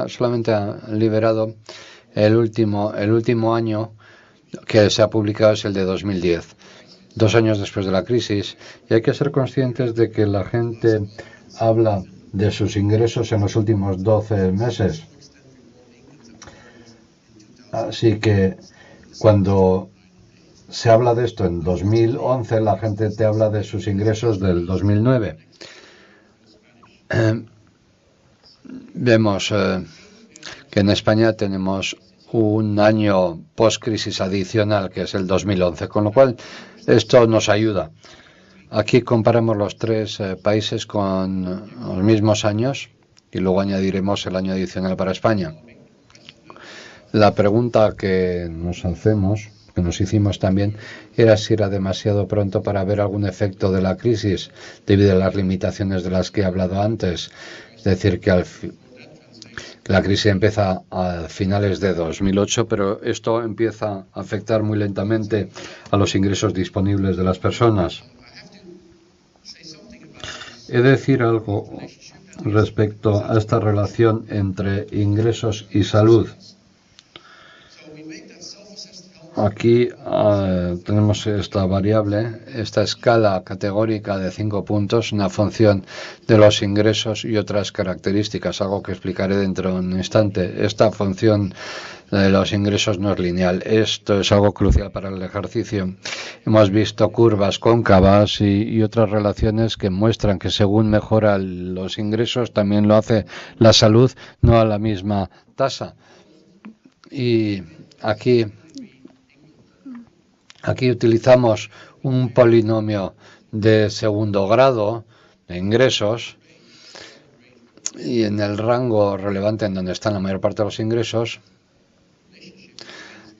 solamente han liberado el último año que se ha publicado es el de 2010, 2 años después de la crisis, y hay que ser conscientes de que la gente habla de sus ingresos en los últimos 12 meses. Así que cuando se habla de esto en 2011, la gente te habla de sus ingresos del 2009. Vemos que en España tenemos un año post-crisis adicional, que es el 2011, con lo cual esto nos ayuda. Aquí comparamos los tres países con los mismos años y luego añadiremos el año adicional para España. La pregunta que nos hicimos también, era si era demasiado pronto para ver algún efecto de la crisis debido a las limitaciones de las que he hablado antes. Es decir, que la crisis empieza a finales de 2008, pero esto empieza a afectar muy lentamente a los ingresos disponibles de las personas. He de decir algo respecto a esta relación entre ingresos y salud. Aquí tenemos esta variable, esta escala categórica de 5 puntos, una función de los ingresos y otras características, algo que explicaré dentro de un instante. Esta función de los ingresos no es lineal. Esto es algo crucial para el ejercicio. Hemos visto curvas cóncavas y otras relaciones que muestran que según mejoran los ingresos, también lo hace la salud, no a la misma tasa. Y aquí utilizamos un polinomio de segundo grado de ingresos y en el rango relevante en donde están la mayor parte de los ingresos,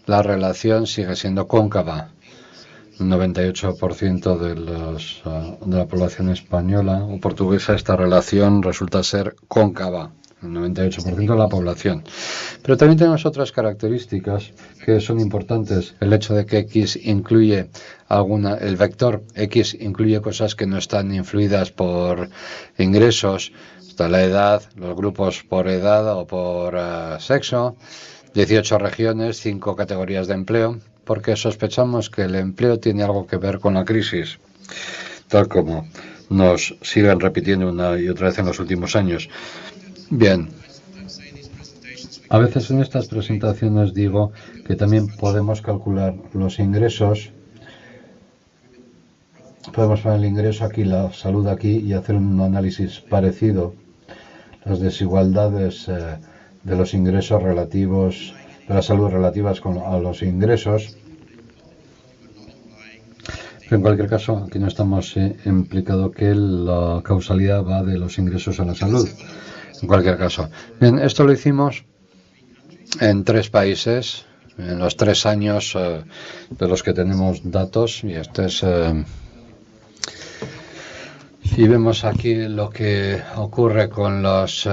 la relación sigue siendo cóncava. Un 98% de la población española o portuguesa, esta relación resulta ser cóncava. El 98% de la población. Pero también tenemos otras características que son importantes. El hecho de que X incluye el vector X incluye cosas que no están influidas por ingresos. Está la edad, los grupos por edad o por sexo, 18 regiones, 5 categorías de empleo, porque sospechamos que el empleo tiene algo que ver con la crisis, tal como nos siguen repitiendo una y otra vez en los últimos años. Bien, a veces en estas presentaciones digo que también podemos calcular los ingresos. Podemos poner el ingreso aquí, la salud aquí y hacer un análisis parecido. Las desigualdades de los ingresos relativos, de la salud relativas a los ingresos. Pero en cualquier caso, aquí no estamos implicando que la causalidad va de los ingresos a la salud. En cualquier caso. Bien, esto lo hicimos en 3 países, en los 3 años de los que tenemos datos, y y vemos aquí lo que ocurre con los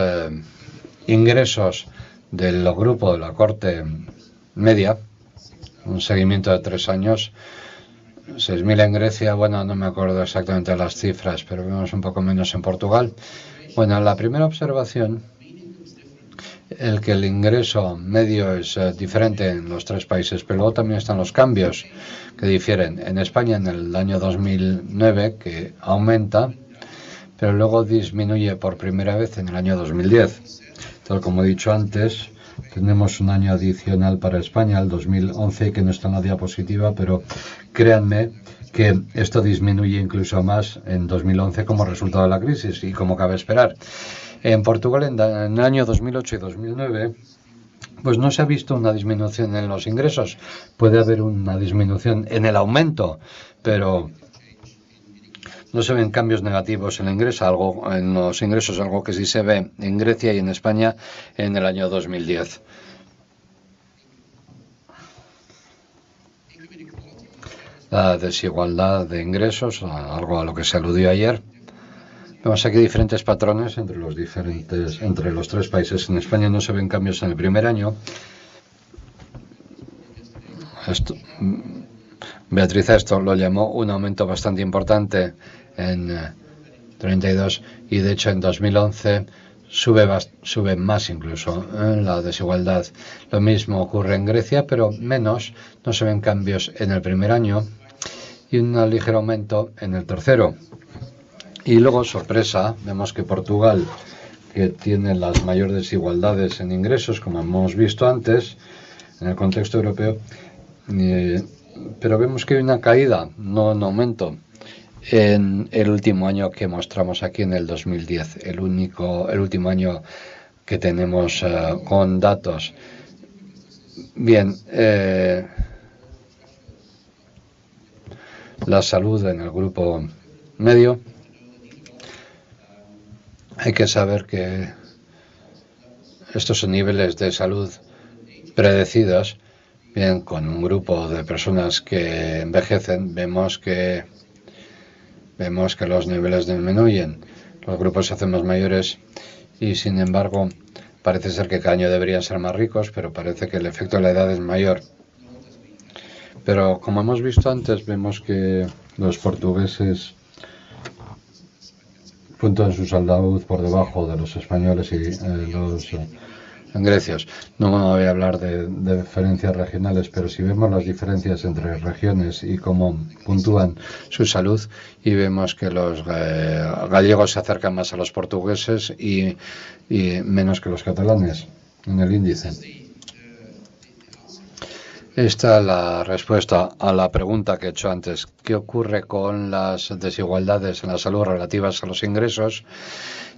ingresos del grupo de la corte media, un seguimiento de 3 años, 6.000 en Grecia, bueno, no me acuerdo exactamente las cifras, pero vemos un poco menos en Portugal. Bueno, la primera observación, que el ingreso medio es diferente en los 3 países, pero luego también están los cambios que difieren. En España en el año 2009, que aumenta, pero luego disminuye por primera vez en el año 2010. Tal como he dicho antes, tenemos un año adicional para España, el 2011, que no está en la diapositiva, pero créanme que esto disminuye incluso más en 2011 como resultado de la crisis y como cabe esperar. En Portugal, en el año 2008 y 2009, pues no se ha visto una disminución en los ingresos. Puede haber una disminución en el aumento, pero no se ven cambios negativos en los ingresos, algo que sí se ve en Grecia y en España en el año 2010. La desigualdad de ingresos, algo a lo que se aludió ayer. Vemos aquí diferentes patrones entre los 3 países. En España no se ven cambios en el primer año. Beatriz esto lo llamó un aumento bastante importante en 32 y de hecho en 2011 sube más incluso la desigualdad. Lo mismo ocurre en Grecia, pero menos. No se ven cambios en el primer año y un ligero aumento en el tercero. Y luego, sorpresa, vemos que Portugal, que tiene las mayores desigualdades en ingresos, como hemos visto antes, en el contexto europeo, pero vemos que hay una caída, no un aumento, en el último año que mostramos aquí en el 2010, el último año que tenemos con datos. Bien, la salud en el grupo medio. Hay que saber que estos son niveles de salud predecidos. Bien, con un grupo de personas que envejecen, vemos que los niveles disminuyen, los grupos se hacen más mayores y, sin embargo, parece ser que cada año deberían ser más ricos, pero parece que el efecto de la edad es mayor. Pero, como hemos visto antes, vemos que los portugueses puntúan su salud por debajo de los españoles y los grecios. No voy a hablar de diferencias regionales, pero si vemos las diferencias entre regiones y cómo puntúan su salud, y vemos que los gallegos se acercan más a los portugueses y menos que los catalanes en el índice. Esta es la respuesta a la pregunta que he hecho antes. ¿Qué ocurre con las desigualdades en la salud relativas a los ingresos?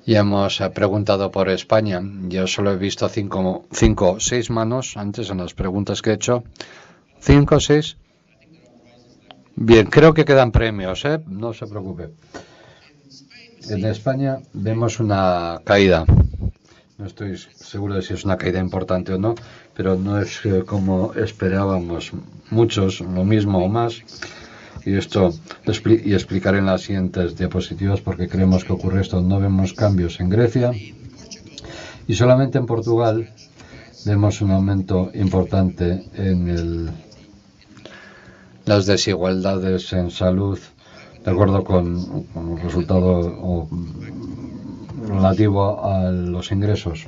Ya hemos preguntado por España. Yo solo he visto 5 o 6 manos antes en las preguntas que he hecho. 5 o 6. Bien, creo que quedan premios, ¿eh? No se preocupe. En España vemos una caída. No estoy seguro de si es una caída importante o no, pero no es como esperábamos muchos, lo mismo o más. Y esto explicaré en las siguientes diapositivas porque creemos que ocurre esto. No vemos cambios en Grecia y solamente en Portugal vemos un aumento importante en las desigualdades en salud, de acuerdo con el resultado relativo a los ingresos.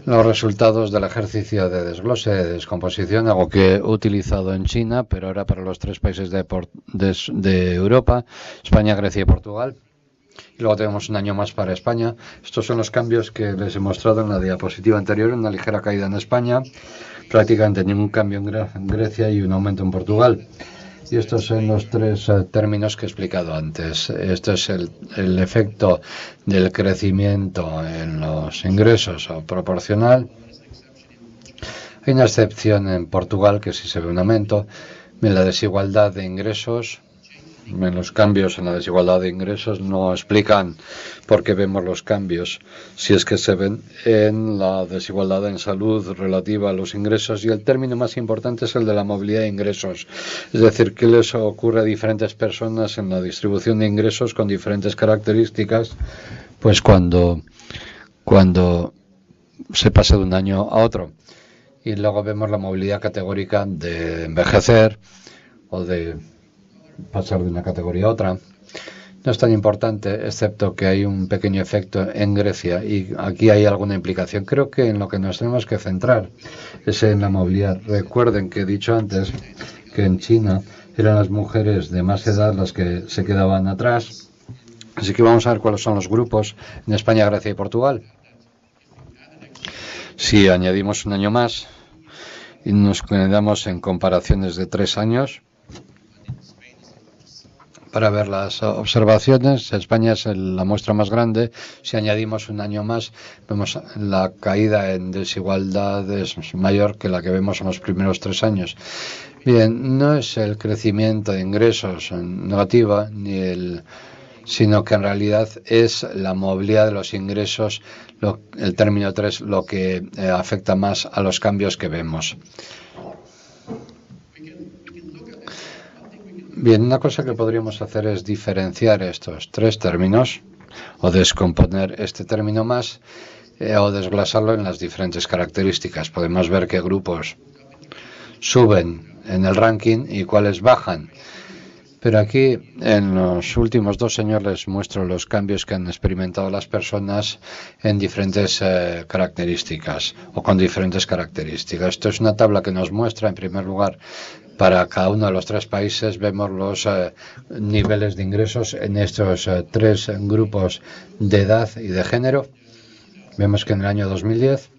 Los resultados del ejercicio de desglose, de descomposición, algo que he utilizado en China, pero ahora para los 3 países de Europa, España, Grecia y Portugal. Y luego tenemos un año más para España. Estos son los cambios que les he mostrado en la diapositiva anterior, una ligera caída en España, prácticamente ningún cambio en Grecia y un aumento en Portugal. Y estos son los 3 términos que he explicado antes. Este es el efecto del crecimiento en los ingresos o proporcional. Hay una excepción en Portugal que sí se ve un aumento. En la desigualdad de ingresos, en los cambios en la desigualdad de ingresos no explican por qué vemos los cambios, si es que se ven en la desigualdad en salud relativa a los ingresos. Y el término más importante es el de la movilidad de ingresos, es decir, qué les ocurre a diferentes personas en la distribución de ingresos con diferentes características, pues cuando se pasa de un año a otro. Y luego vemos la movilidad categórica de envejecer o de pasar de una categoría a otra. No es tan importante, excepto que hay un pequeño efecto en Grecia y aquí hay alguna implicación. Creo que en lo que nos tenemos que centrar es en la movilidad. Recuerden que he dicho antes que en China eran las mujeres de más edad las que se quedaban atrás. Así que vamos a ver cuáles son los grupos en España, Grecia y Portugal. Si añadimos un año más y nos quedamos en comparaciones de 3 años, para ver las observaciones, España es la muestra más grande. Si añadimos un año más, vemos la caída en desigualdades mayor que la que vemos en los primeros 3 años. Bien, no es el crecimiento de ingresos negativa, sino que en realidad es la movilidad de los ingresos, el término 3, lo que afecta más a los cambios que vemos. Bien, una cosa que podríamos hacer es diferenciar estos 3 términos o descomponer este término más o desglosarlo en las diferentes características. Podemos ver qué grupos suben en el ranking y cuáles bajan. Pero aquí, en los últimos 2 años, les muestro los cambios que han experimentado las personas en diferentes características o con diferentes características. Esto es una tabla que nos muestra, en primer lugar, para cada uno de los 3 países, vemos los niveles de ingresos en estos 3 grupos de edad y de género. Vemos que en el año 2010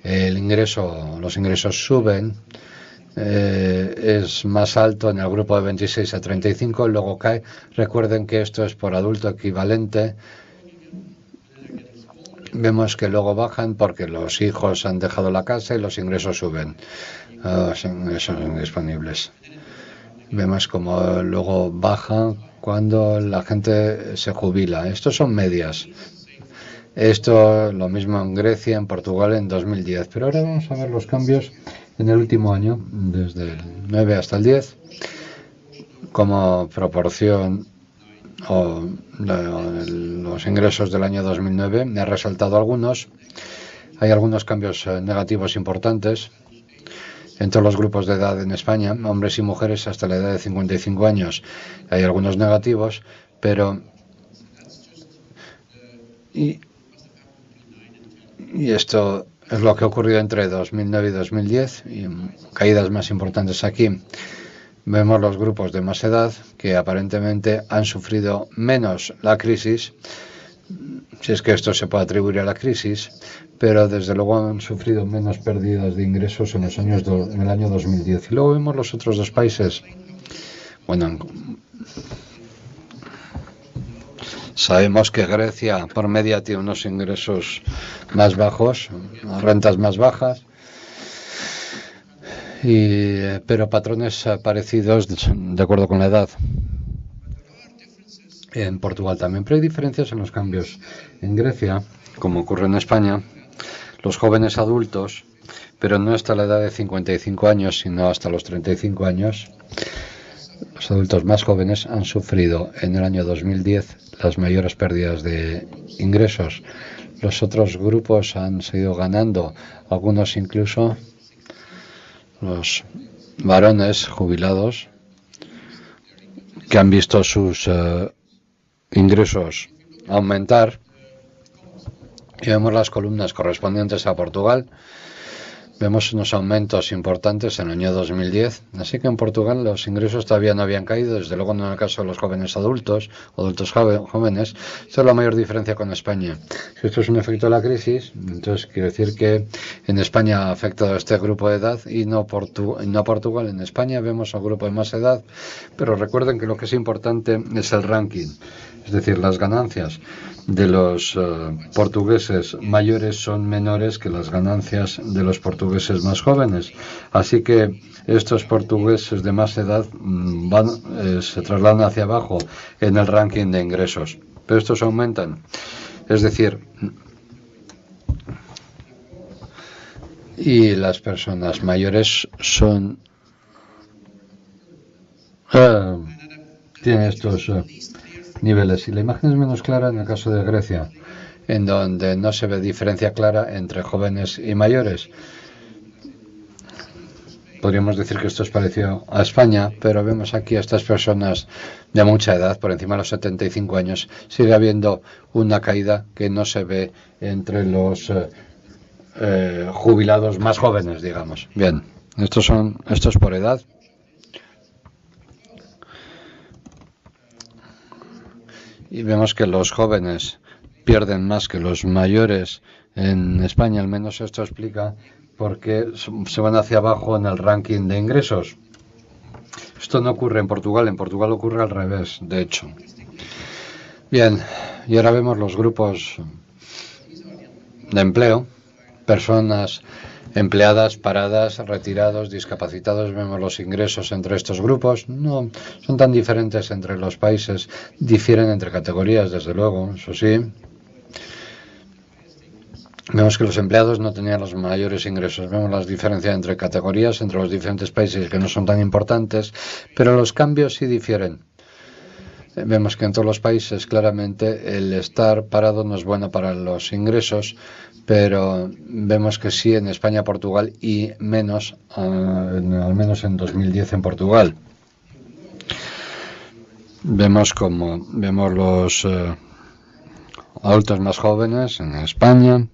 los ingresos suben. Es más alto en el grupo de 26 a 35, luego cae. Recuerden que esto es por adulto equivalente. Vemos que luego bajan porque los hijos han dejado la casa y los ingresos suben. Los ingresos disponibles. Vemos como luego bajan cuando la gente se jubila. Estos son medias. Esto lo mismo en Grecia, en Portugal en 2010. Pero ahora vamos a ver los cambios en el último año, desde el 9 hasta el 10, como proporción o los ingresos del año 2009. Me ha resaltado algunos. Hay algunos cambios negativos importantes entre los grupos de edad en España, hombres y mujeres hasta la edad de 55 años. Hay algunos negativos, pero y esto es lo que ha ocurrido entre 2009 y 2010, y caídas más importantes aquí. Vemos los grupos de más edad que aparentemente han sufrido menos la crisis, si es que esto se puede atribuir a la crisis, pero desde luego han sufrido menos pérdidas de ingresos en el año 2010. Y luego vemos los otros 2 países. Bueno, sabemos que Grecia por media tiene unos ingresos más bajos, rentas más bajas, pero patrones parecidos de acuerdo con la edad. En Portugal también, pero hay diferencias en los cambios. En Grecia, como ocurre en España, los jóvenes adultos, pero no hasta la edad de 55 años, sino hasta los 35 años, los adultos más jóvenes han sufrido en el año 2010 las mayores pérdidas de ingresos. Los otros grupos han seguido ganando, algunos incluso los varones jubilados que han visto sus ingresos aumentar. Y vemos las columnas correspondientes a Portugal. Vemos unos aumentos importantes en el año 2010. Así que en Portugal los ingresos todavía no habían caído, desde luego no en el caso de los jóvenes adultos jóvenes. Esta es la mayor diferencia con España. Si esto es un efecto de la crisis, entonces quiere decir que en España ha afectado a este grupo de edad y no a Portugal. En España vemos al grupo de más edad, pero recuerden que lo que es importante es el ranking. Es decir, las ganancias de los portugueses mayores son menores que las ganancias de los portugueses más jóvenes. Así que estos portugueses de más edad se trasladan hacia abajo en el ranking de ingresos. Pero estos aumentan. Es decir, y las personas mayores tienen estos niveles. Y la imagen es menos clara en el caso de Grecia, en donde no se ve diferencia clara entre jóvenes y mayores. Podríamos decir que esto es parecido a España, pero vemos aquí a estas personas de mucha edad, por encima de los 75 años, sigue habiendo una caída que no se ve entre los jubilados más jóvenes, digamos. Bien, estos es por edad. Y vemos que los jóvenes pierden más que los mayores en España. Al menos esto explica por qué se van hacia abajo en el ranking de ingresos. Esto no ocurre en Portugal. En Portugal ocurre al revés, de hecho. Bien, y ahora vemos los grupos de empleo. Personas empleadas, paradas, retirados, discapacitados. Vemos los ingresos entre estos grupos. No son tan diferentes entre los países. Difieren entre categorías, desde luego, eso sí. Vemos que los empleados no tenían los mayores ingresos. Vemos las diferencias entre categorías, entre los diferentes países que no son tan importantes, pero los cambios sí difieren. Vemos que en todos los países claramente el estar parado no es bueno para los ingresos, pero vemos que sí en España, Portugal y menos, al menos en 2010 en Portugal. Vemos los adultos más jóvenes en España